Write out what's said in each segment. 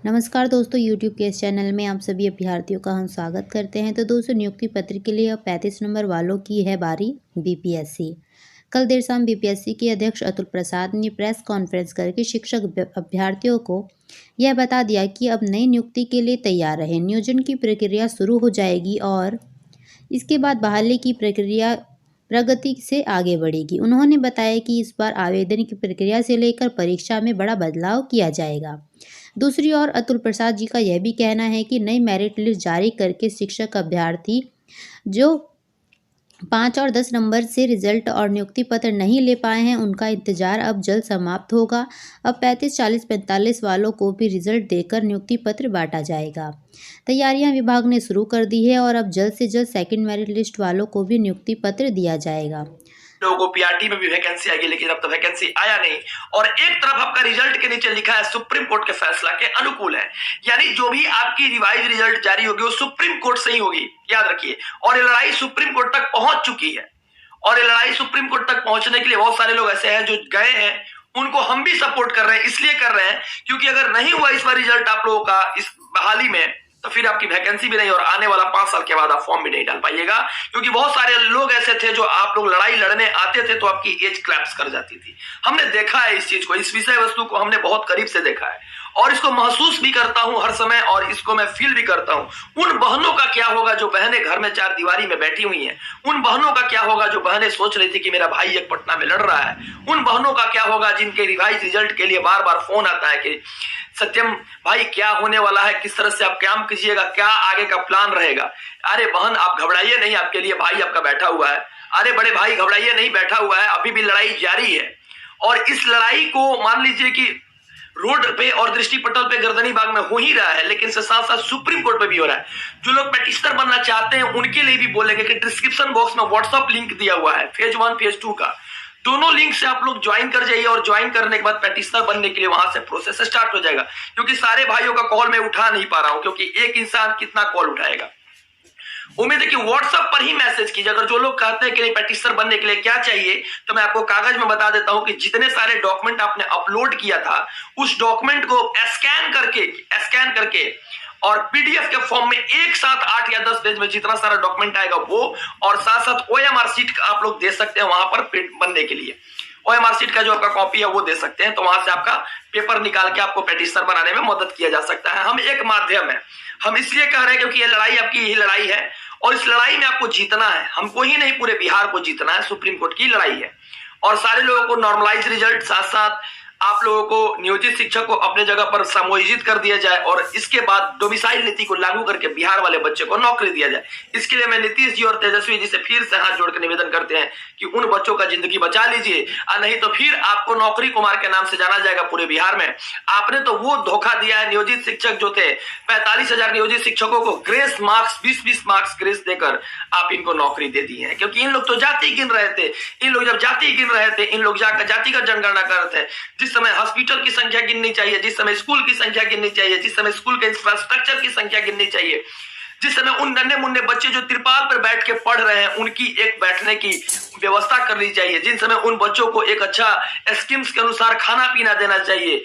नमस्कार दोस्तों, यूट्यूब के इस चैनल में आप सभी अभ्यर्थियों का हम स्वागत करते हैं। तो दोस्तों, नियुक्ति पत्र के लिए अब 35 नंबर वालों की है बारी। बीपीएससी कल देर शाम बीपीएससी के अध्यक्ष अतुल प्रसाद ने प्रेस कॉन्फ्रेंस करके शिक्षक अभ्यर्थियों को यह बता दिया कि अब नई नियुक्ति के लिए तैयार रहें। नियोजन की प्रक्रिया शुरू हो जाएगी और इसके बाद बहाली की प्रक्रिया प्रगति से आगे बढ़ेगी। उन्होंने बताया कि इस बार आवेदन की प्रक्रिया से लेकर परीक्षा में बड़ा बदलाव किया जाएगा। दूसरी ओर अतुल प्रसाद जी का यह भी कहना है कि नई मेरिट लिस्ट जारी करके शिक्षक अभ्यर्थी जो 5 और 10 नंबर से रिजल्ट और नियुक्ति पत्र नहीं ले पाए हैं, उनका इंतजार अब जल्द समाप्त होगा। अब 35, 40, 45 वालों को भी रिजल्ट देकर नियुक्ति पत्र बांटा जाएगा। तैयारियां विभाग ने शुरू कर दी है और अब जल्द से जल्द सेकंड मेरिट लिस्ट वालों को भी नियुक्ति पत्र दिया जाएगा। लोगों को पीआरटी में भी वैकेंसी आएगी, लेकिन अब तो वैकेंसी आया नहीं। और एक तरफ आपका रिजल्ट के नीचे लिखा है सुप्रीम कोर्ट के फैसला के अनुकूल है, यानी जो भी आपकी रिवाइज रिजल्ट जारी होगी वो सुप्रीम कोर्ट से ही होगी, याद रखिए। और ये लड़ाई सुप्रीम कोर्ट तक पहुंच चुकी है, और ये लड़ाई सुप्रीम कोर्ट तक पहुंचने के लिए बहुत सारे लोग ऐसे हैं जो गए हैं, उनको हम भी सपोर्ट कर रहे हैं। इसलिए कर रहे हैं क्योंकि अगर नहीं हुआ इस बार रिजल्ट आप लोगों का इस बहाली में, तो फिर आपकी वैकेंसी भी नहीं और आने वाला 5 साल के बाद आप फॉर्म भी नहीं डाल पाइएगा। क्योंकि बहुत सारे लोग ऐसे थे जो आप लोग लड़ाई लड़ने आते थे तो आपकी एज क्लैप्स कर जाती थी। हमने देखा है इस चीज को, इस विषय वस्तु को हमने बहुत करीब से देखा है और इसको महसूस भी करता हूं हर समय, और इसको मैं फील भी करता हूं। उन बहनों का क्या होगा जो बहनें घर में 4 दीवारी में बैठी हुई हैं? उन बहनों का क्या होगा जो बहनें सोच रही थी कि मेरा भाई एक पटना में लड़ रहा है? उन बहनों का क्या होगा जिनके रिवाइज रिजल्ट के लिए बार बार फोन आता है कि सत्यम भाई क्या होने वाला है, किस तरह से आप काम कीजिएगा, क्या आगे का प्लान रहेगा? अरे बहन आप घबराइए नहीं, आपके लिए भाई आपका बैठा हुआ है। अरे बड़े भाई घबराइए नहीं, बैठा हुआ है, अभी भी लड़ाई जारी है। और इस लड़ाई को मान लीजिए कि रोड पे और दृष्टि पटल पे गर्दनी बाग में हो ही रहा है, लेकिन से साथ साथ सुप्रीम कोर्ट पे भी हो रहा है। जो लोग पेटिशनर बनना चाहते हैं उनके लिए भी बोलेंगे कि डिस्क्रिप्शन बॉक्स में व्हाट्सएप लिंक दिया हुआ है, फेज 1 फेज 2 का। दोनों लिंक से आप लोग ज्वाइन कर जाइए और ज्वाइन करने के बाद पेटिशनर बनने के लिए वहां से प्रोसेस स्टार्ट हो जाएगा। क्योंकि सारे भाइयों का कॉल मैं उठा नहीं पा रहा हूं, क्योंकि एक इंसान कितना कॉल उठाएगा। उम्मीद है कि व्हाट्सएप पर ही मैसेज कीजिए। अगर जो लोग कहते हैं कि पेटिशनर बनने के लिए क्या चाहिए, तो मैं आपको कागज में बता देता हूं कि जितने सारे डॉक्यूमेंट आपने अपलोड किया था उस डॉक्यूमेंट को स्कैन करके और पीडीएफ के फॉर्म में एक साथ 8 या 10 पेज में जितना सारा डॉक्यूमेंट आएगा वो, और साथ साथ ओएमआर शीट आप लोग दे सकते हैं वहां पर बनने के लिए। ओएमआर शीट का जो आपका कॉपी है वो दे सकते हैं, तो वहां से आपका पेपर निकाल के आपको पेटिशनर बनाने में मदद किया जा सकता है। हम एक माध्यम है, हम इसलिए कह रहे हैं क्योंकि ये लड़ाई आपकी यही लड़ाई है और इस लड़ाई में आपको जीतना है। हमको ही नहीं, पूरे बिहार को जीतना है। सुप्रीम कोर्ट की लड़ाई है और सारे लोगों को नॉर्मलाइज रिजल्ट, साथ साथ आप लोगों को नियोजित शिक्षक को अपने जगह पर समायोजित कर दिया जाए और इसके बाद डोमिसाइल नीति को लागू करके बिहार वाले बच्चे को नौकरी दिया जाए। इसके लिए मैं नीतीश जी और तेजस्वी जी से फिर से हाथ जोड़ कर निवेदन करते हैं कि उन बच्चों का जिंदगी बचा लीजिए, नहीं तो फिर आपको नौकरी कुमार के नाम से जाना जाएगा पूरे बिहार में। आपने तो वो धोखा दिया है। नियोजित शिक्षक जो थे, 45,000 नियोजित शिक्षकों को ग्रेस मार्क्स, 20-20 मार्क्स ग्रेस देकर आप इनको नौकरी दे दी है। क्योंकि इन लोग तो जाति गिन रहे थे। इन लोग जब जाति गिन रहे थे, इन लोग जाकर जातिगत जनगणना कर रहे थे। जिस समय हॉस्पिटल की संख्या गिननी चाहिए, जिस समय स्कूल की संख्या गिननी चाहिए, जिस समय स्कूल के इंफ्रास्ट्रक्चर की संख्या गिननी चाहिए, जिस समय उन नन्हे मुन्ने बच्चे जो तिरपाल पर बैठ के पढ़ रहे हैं उनकी एक बैठने की व्यवस्था करनी चाहिए, जिन समय उन बच्चों को एक अच्छा स्कीम्स के अनुसार खाना पीना देना चाहिए,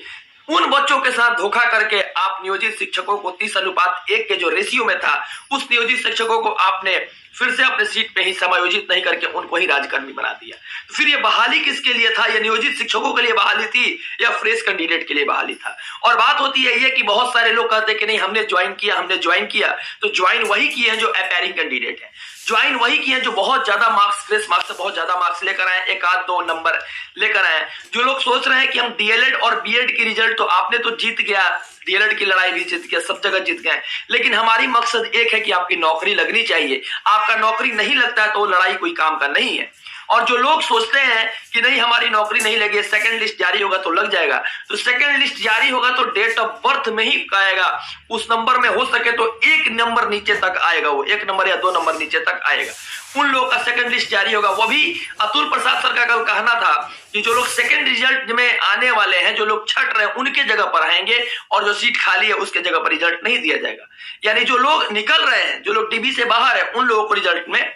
उन बच्चों के साथ धोखा करके आप नियोजित शिक्षकों को 30:1 के जो रेशियो में था, उस नियोजित शिक्षकों को आपने फिर से अपने सीट पे ही समायोजित नहीं करके उनको ही राजकर्मी बना दिया। तो फिर ये बहाली किसके लिए था? ये नियोजित शिक्षकों के लिए बहाली थी या फ्रेश कैंडिडेट के लिए बहाली था? और बात होती है ये कि बहुत सारे लोग कहते हैं कि नहीं हमने ज्वाइन किया, तो ज्वाइन वही किए हैं जो अपीयरिंग कैंडिडेट है, ज्वाइन वही किए हैं जो बहुत ज्यादा मार्क्स, ग्रेस मार्क्स से बहुत ज्यादा मार्क्स लेकर आए, 1-2 नंबर लेकर आए। जो लोग सोच रहे हैं कि हम डीएलएड और बीएड की रिजल्ट, तो आपने तो जीत गया, डीएलएड की लड़ाई भी जीत गया, सब जगह जीत गए, लेकिन हमारी मकसद एक है कि आपकी नौकरी लगनी चाहिए। आपका नौकरी नहीं लगता है तो लड़ाई कोई काम का नहीं है। और जो लोग सोचते हैं कि नहीं हमारी नौकरी नहीं लगी, सेकंड लिस्ट जारी होगा तो लग जाएगा, तो सेकंड लिस्ट जारी होगा तो डेट ऑफ बर्थ में ही आएगा, उस नंबर में हो सके तो 1 नंबर नीचे तक आएगा, वो 1 नंबर या 2 नंबर नीचे तक आएगा। उन लोगों का सेकंड लिस्ट जारी होगा। वो भी अतुल प्रसाद सर का कल कहना था कि जो लोग सेकंड रिजल्ट में आने वाले हैं, जो लोग छट रहे हैं, उनके जगह पर आएंगे और जो सीट खाली है उसके जगह पर रिजल्ट नहीं दिया जाएगा। यानी जो लोग निकल रहे हैं, जो लोग डीबी से बाहर है, उन लोगों को रिजल्ट में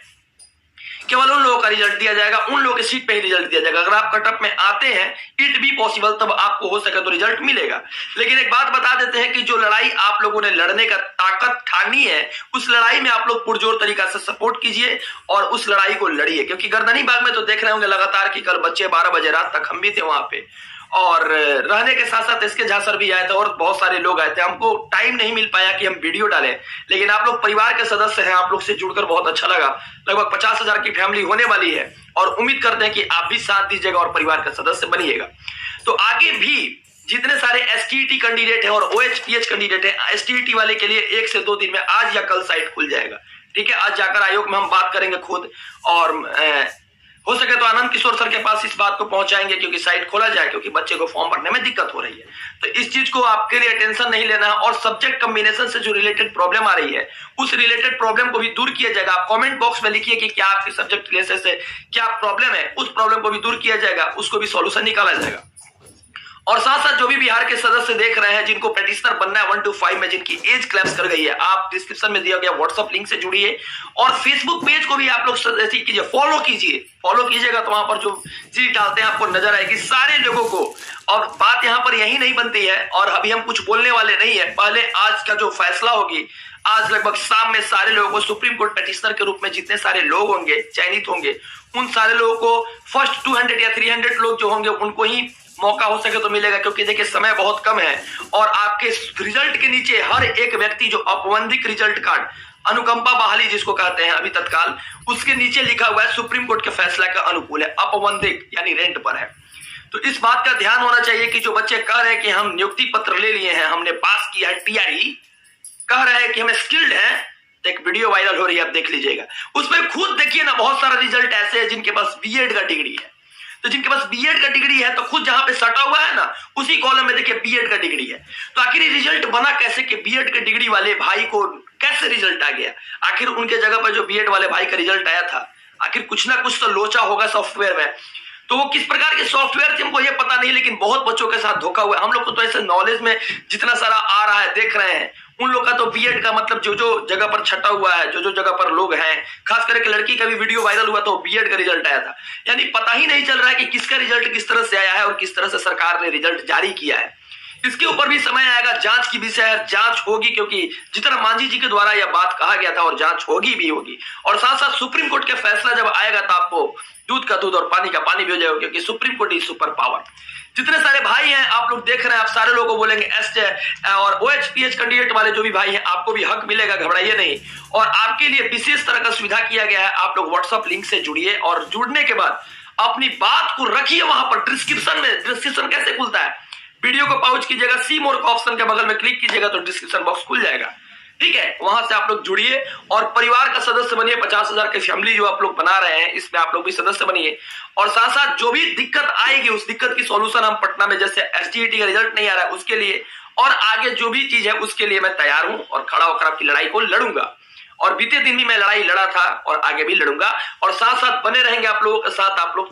केवल उन लोगों का रिजल्ट दिया जाएगा, उन लोगों की सीट पे ही रिजल्ट दिया जाएगा। अगर आप कटअप में आते हैं, इट बी पॉसिबल, तब आपको हो सके तो रिजल्ट मिलेगा। लेकिन एक बात बता देते हैं कि जो लड़ाई आप लोगों ने लड़ने का ताकत ठानी है, उस लड़ाई में आप लोग पुरजोर तरीका से सपोर्ट कीजिए और उस लड़ाई को लड़िए। क्योंकि गर्दनी बाग में तो देख रहे होंगे लगातार कि कल बच्चे 12 बजे रात तक, हम भी थे वहां पे, और रहने के साथ साथ इसके झांसर भी आए थे और बहुत सारे लोग आए थे। हमको टाइम नहीं मिल पाया कि हम वीडियो डालें, लेकिन आप लोग परिवार के सदस्य हैं, आप लोग से जुड़कर बहुत अच्छा लगा। लगभग 50,000 की फैमिली होने वाली है और उम्मीद करते हैं कि आप भी साथ दीजिएगा और परिवार का सदस्य बनिएगा। तो आगे भी जितने सारे एसटीईटी कैंडिडेट हैं और ओएचपीएच कैंडिडेट हैं, एसटीईटी वाले के लिए 1 से 2 दिन में आज या कल साइट खुल जाएगा। ठीक है, आज जाकर आयोग में हम बात करेंगे खुद, और हो सके तो आनंद किशोर सर के पास इस बात को पहुंचाएंगे क्योंकि साइट खोला जाए, क्योंकि बच्चे को फॉर्म भरने में दिक्कत हो रही है। तो इस चीज को आपके लिए टेंशन नहीं लेना है, और सब्जेक्ट कॉम्बिनेशन से जो रिलेटेड प्रॉब्लम आ रही है, उस रिलेटेड प्रॉब्लम को भी दूर किया जाएगा। आप कमेंट बॉक्स में लिखिए कि क्या आपके सब्जेक्ट रिलेशन से क्या प्रॉब्लम है, उस प्रॉब्लम को भी दूर किया जाएगा, उसको भी सॉल्यूशन निकाला जाएगा। और साथ साथ जो भी बिहार के सदस्य देख रहे हैं, जिनको पेटिशनर बनना है 1 to 5 में, जिनकी एज क्लैप्स कर गई है, आप डिस्क्रिप्शन में दिया गया व्हाट्सएप लिंक से जुड़िए और फेसबुक पेज को भी आप लोग कीजिए, फॉलो कीजिए। फॉलो कीजिएगा तो वहां पर जो चीज डालते हैं आपको नजर आएगी सारे लोगों को। और बात यहां पर यही नहीं बनती है, और अभी हम कुछ बोलने वाले नहीं है, पहले आज का जो फैसला होगी, आज लगभग शाम में सारे लोगों को सुप्रीम कोर्ट पेटिशनर के रूप में जितने सारे लोग होंगे, चयनित होंगे, उन सारे लोगों को फर्स्ट 200 या 300 लोग जो होंगे उनको ही मौका हो सके तो मिलेगा। क्योंकि देखिए समय बहुत कम है, और आपके रिजल्ट के नीचे हर एक व्यक्ति जो औपबंधिक रिजल्ट कार्ड, अनुकंपा बहाली जिसको कहते हैं अभी तत्काल, उसके नीचे लिखा हुआ है सुप्रीम कोर्ट के फैसला का अनुकूल है, औपबंधिक यानी रेंट पर है। तो इस बात का ध्यान होना चाहिए कि जो बच्चे कह रहे हैं कि हम नियुक्ति पत्र ले लिए हैं, हमने पास किया है टीआरई, कह रहे हैं कि हम स्किल्ड हैं, एक वीडियो वायरल हो रही है, आप देख लीजिएगा। उसमें खुद देखिए ना, बहुत सारा रिजल्ट ऐसे है जिनके पास बीएड का डिग्री है। तो जिनके पास बीएड का डिग्री है, तो खुद जहां पे सटा हुआ है ना, उसी कॉलम में देखिए बीएड का डिग्री है। तो आखिर ये रिजल्ट बना कैसे कि बीएड के डिग्री वाले भाई को कैसे रिजल्ट आ गया? आखिर उनके जगह पर जो बीएड वाले भाई का रिजल्ट आया था, आखिर कुछ ना कुछ तो लोचा होगा सॉफ्टवेयर में। तो वो किस प्रकार के सॉफ्टवेयर थे हमको ये पता नहीं, लेकिन बहुत बच्चों के साथ धोखा हुआ है। हम लोग को तो ऐसे नॉलेज में जितना सारा आ रहा है, देख रहे हैं, उन लोग का तो बीएड का मतलब जो जो जगह पर छटा हुआ है, जो जो जगह पर लोग हैं, खास करके लड़की का भी वीडियो वायरल हुआ तो बीएड का रिजल्ट आया था। यानी पता ही नहीं चल रहा है कि किसका रिजल्ट किस तरह से आया है और किस तरह से सरकार ने रिजल्ट जारी किया है। इसके ऊपर भी समय आएगा, जांच की विषय है, जांच होगी, क्योंकि जितना मांझी जी के द्वारा यह बात कहा गया था, और जांच होगी भी होगी। और साथ साथ सुप्रीम कोर्ट के फैसला जब आएगा तो आपको दूध का दूध और पानी का पानी भी हो जाएगा, क्योंकि supreme court is super power. जितने सारे भाई हैं आप लोग देख रहे हैं, आप सारे लोगों को बोलेंगे एस और ओएचपीएच कैंडिडेट वाले जो भी भाई हैं, आपको भी हक मिलेगा, घबराइए नहीं। और आपके लिए विशेष तरह का सुविधा किया गया है, आप लोग व्हाट्सएप लिंक से जुड़िए और जुड़ने के बाद अपनी बात को रखिए वहां पर डिस्क्रिप्शन में। डिस्क्रिप्शन कैसे खुलता है? वीडियो को पॉज कीजिएगा, सी मोर का ऑप्शन के बगल में क्लिक कीजिएगा तो डिस्क्रिप्शन बॉक्स खुल जाएगा। ठीक है, वहां से आप लोग जुड़िए और परिवार का सदस्य बनिए। 50,000 की फैमिली जो आप लोग बना रहे हैं, इसमें आप लोग भी सदस्य बनिए। और साथ साथ जो भी दिक्कत आएगी, उस दिक्कत की सॉल्यूशन हम पटना में, जैसे एसटीईटी का रिजल्ट नहीं आ रहा है उसके लिए, और आगे जो भी चीज है उसके लिए मैं तैयार हूं और खड़ा होकर आपकी लड़ाई को लड़ूंगा। और बीते दिन भी मैं लड़ाई लड़ा था और आगे भी लड़ूंगा। और साथ साथ बने रहेंगे आप लोगों के साथ। आप लोग